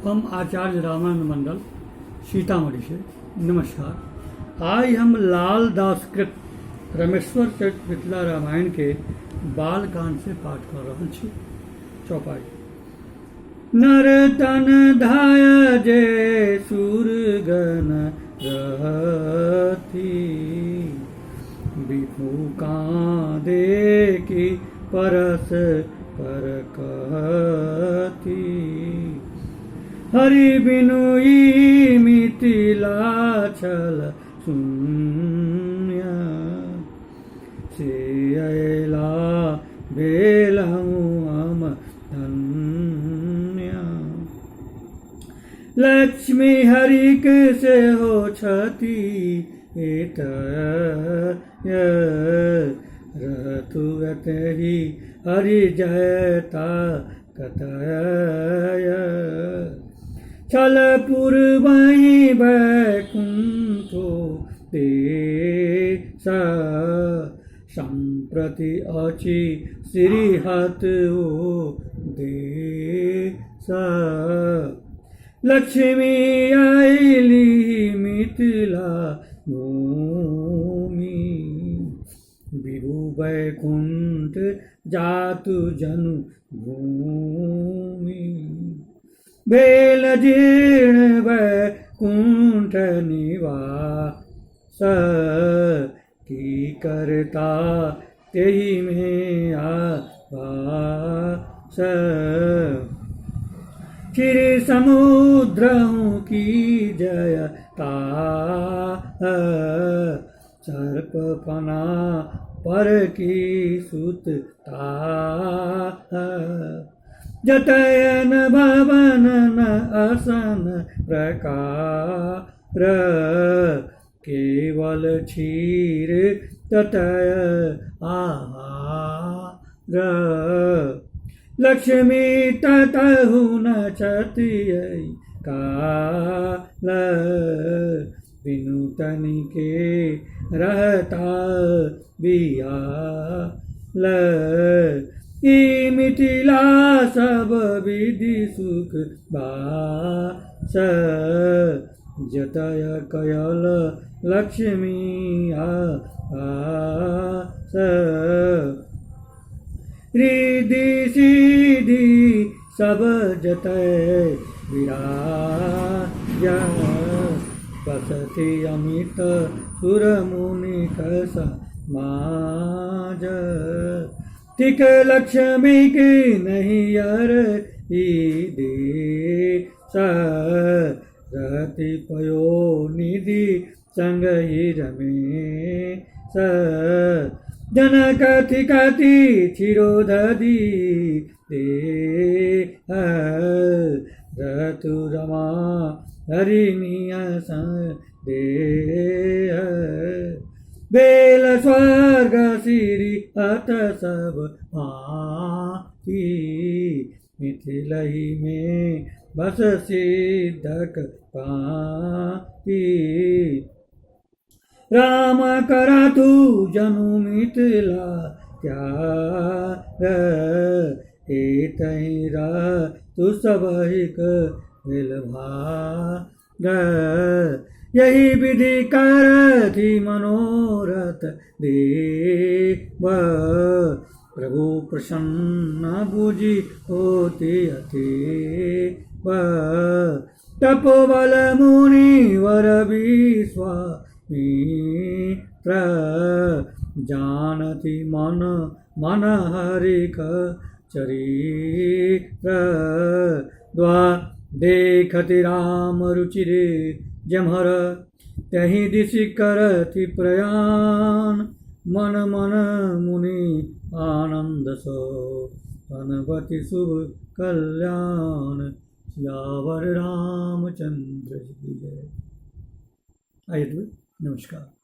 हम आचार्य रामानंद मंडल सीतामढ़ी से नमस्कार। आज हम लाल दासकृत रमेश्वर चरित मिथिला रामायण के बालकांड से पाठ कर रहे छी। चौपाई। नर तन धाय जे सुरगन रहती, बिपु कांदे की परस पर कहती, हरि बिनुई मिथिला छल शून्य, से अयला बेलहु हम धन्य। लक्ष्मी हरिक से हो छति रहतु अतहि हरि जयता कतय। छल पूर्वहि बैकुंठो देश, संप्रति अचि श्रीहत देश। लक्ष्मी आइली मिथिला भूमि, विभु बैकुंठ जातु जनु भूमि। बेल जीर्ण बैकुंठ निवास, की करता तेहि में आवास। क्षीर समुद्रहु की जयता, सर्प फना पर की सुतता। जतयन भवन न असन प्रकार, केवल क्षीर ततय आहार। लक्ष्मी ततहु न छति काल, बिनु तनिके रहता बियाल। ई मिथिला सब विधि सुख बास, जतय कयल लक्ष्मी आस। रिद्धि सिद्धि सब जतय विराज, बसति अमित सुर मुनि कस समाज। तिक लक्ष्मी की नहीं अर देश, रहति पयो निधि संग ही रमेश। जनक थिकति क्षीरोदधि देह, रहतु रमा हरिणीय संदेह। बेल स्वर्ग सिरि अत सब भांति, मिथिलहि में बस सिद्धक पाती। राम करथु जनु मिथिला त्याग, एतहि रहतु सबहिक भेल भाग। यही विधि करथि मनोरथ देव, प्रभु प्रसन्न बुझि होति अतीव। तपोबल मुनिवर विश्वामित्र, जानति मन मन हरिक चरित्र। देखति राम रुचिरे जमहर, तहि दिशि करति प्रयाण। मन मन मुनि आनंद सो, अनवति शुभ कल्याण। सियावर रामचंद्र की जय। आइए नमस्कार।